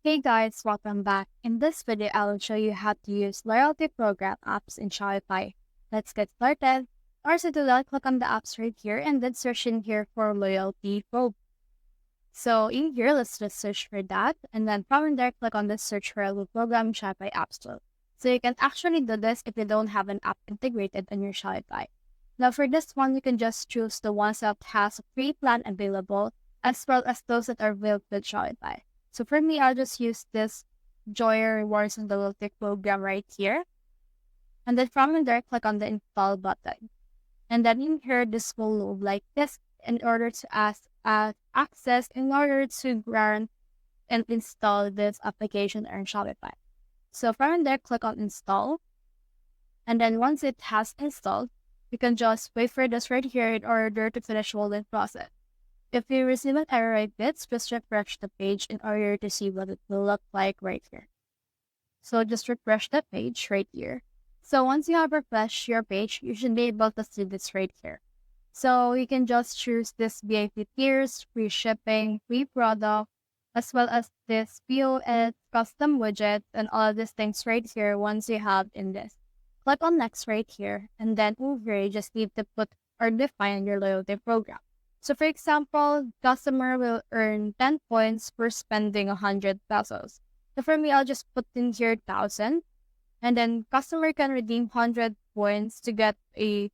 Hey guys, welcome back. In this video, I will show you how to use loyalty program apps in Shopify. Let's get started. Also, to that, click on the apps right here and then search in here for loyalty program. So in here, let's just search for that. And then from there, click on the search for loyalty program in Shopify App Store. So you can actually do this if you don't have an app integrated on your Shopify. Now for this one, you can just choose the ones that has a free plan available as well as those that are built with Shopify. So for me, I'll just use this Joy Rewards and the loyalty program right here. And then from there, click on the install button. And then in here, this will look like this in order to access, in order to grant and install this application on Shopify. So from there, click on install. And then once it has installed, you can just wait for this right here in order to finish the process. If you receive an error like this, just refresh the page in order to see what it will look like right here. So just refresh the page right here. So once you have refreshed your page, you should be able to see this right here. So you can just choose this VIP tiers, free shipping, free product, as well as this POS, custom widgets, and all of these things right here once you have in this. Click on next right here, and then over here, you just need to put or define your loyalty program. So for example, customer will earn 10 points for spending 100 pesos. So for me, I'll just put in here 1,000. And then customer can redeem 100 points to get a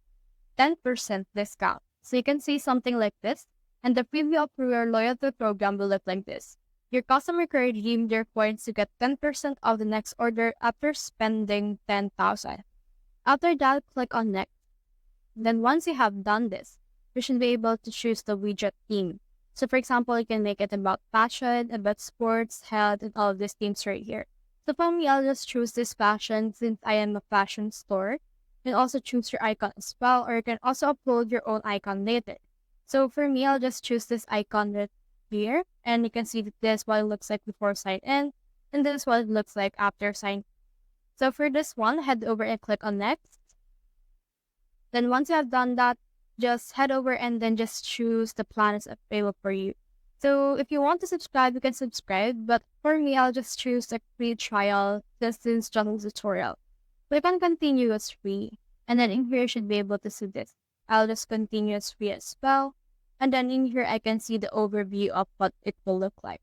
10% discount. So you can see something like this. And the preview of your loyalty program will look like this. Your customer can redeem their points to get 10% of the next order after spending 10,000. After that, click on next. Then once you have done this, you should be able to choose the widget theme. So for example, you can make it about fashion, about sports, health, and all of these themes right here. So for me, I'll just choose this fashion since I am a fashion store. You can also choose your icon as well, or you can also upload your own icon later. So for me, I'll just choose this icon right here, and you can see that this is what it looks like before sign in, and this is what it looks like after sign. So for this one, head over and click on next. Then once you have done that, just head over and then just choose the plan that's available for you. So if you want to subscribe, you can subscribe. But for me, I'll just choose a free trial. This is just a tutorial. Click on continue as free. And then in here, you should be able to see this. I'll just continue as free as well. And then in here, I can see the overview of what it will look like.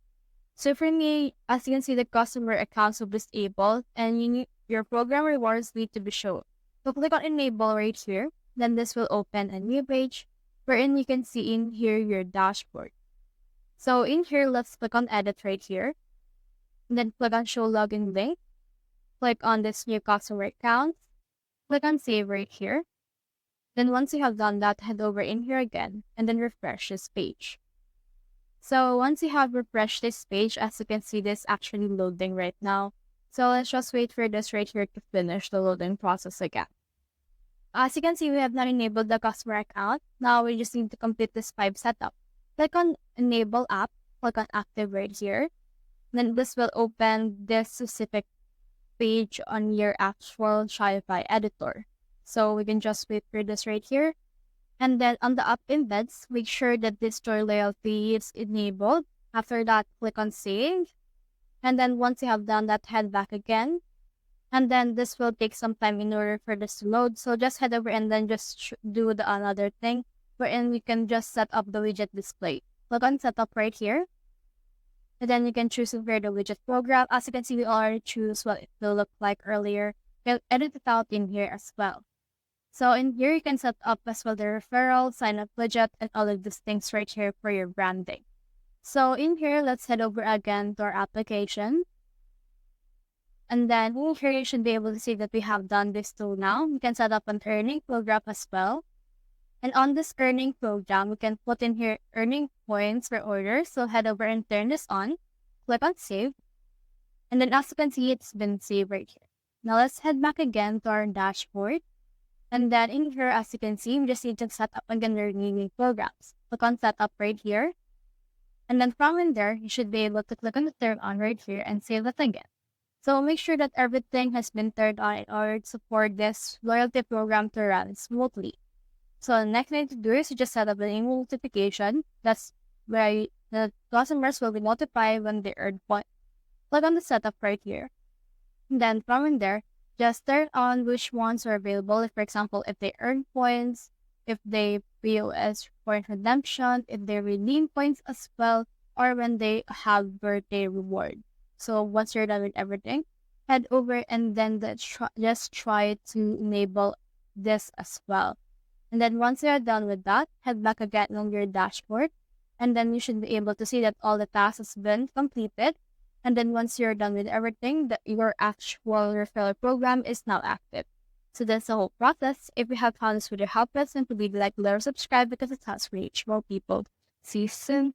So for me, as you can see, the customer accounts will be disabled and your program rewards need to be shown. So click on enable right here. Then this will open a new page wherein you can see in here your dashboard. So in here, let's click on edit right here. And then click on show login link. Click on this new customer account. Click on save right here. Then once you have done that, head over in here again and then refresh this page. So once you have refreshed this page, as you can see, this is actually loading right now. So let's just wait for this right here to finish the loading process again. As you can see, we have not enabled the customer account. Now we just need to complete this 5 setup. Click on enable app, click on active right here. Then this will open this specific page on your actual Shopify editor. So we can just wait for this right here. And then on the app embeds, make sure that this store loyalty is enabled. After that, click on save. And then once you have done that, head back again. And then this will take some time in order for this to load. So just head over and then just do the another thing wherein we can just set up the widget display. Click on setup right here. And then you can choose to create the widget program. As you can see, we already choose what it will look like earlier. You can edit it out in here as well. So in here, you can set up as well the referral, sign up widget, and all of these things right here for your branding. So in here, let's head over again to our application. And then here you should be able to see that we have done this tool now. We can set up an earning program as well. And on this earning program, we can put in here earning points per order. So head over and turn this on. Click on save. And then as you can see, it's been saved right here. Now let's head back again to our dashboard. And then in here, as you can see, we just need to set up again the remaining programs. Click on setup right here. And then from in there, you should be able to click on the turn on right here and save it again. So make sure that everything has been turned on in order to support this loyalty program to run smoothly. So the next thing to do is you just set up an email notification. That's where the customers will be notified when they earn points. Click on the setup right here. And then from in there, just turn on which ones are available. If, for example, if they earn points, if they POS point redemption, if they redeem points as well, or when they have birthday reward. So once you're done with everything, head over and then just try to enable this as well. And then once you're done with that, head back again on your dashboard. And then you should be able to see that all the tasks has been completed. And then once you're done with everything, that your actual referral program is now active. So that's the whole process. If you have found this video helpful, simply like, subscribe because it helps reach more people. See you soon.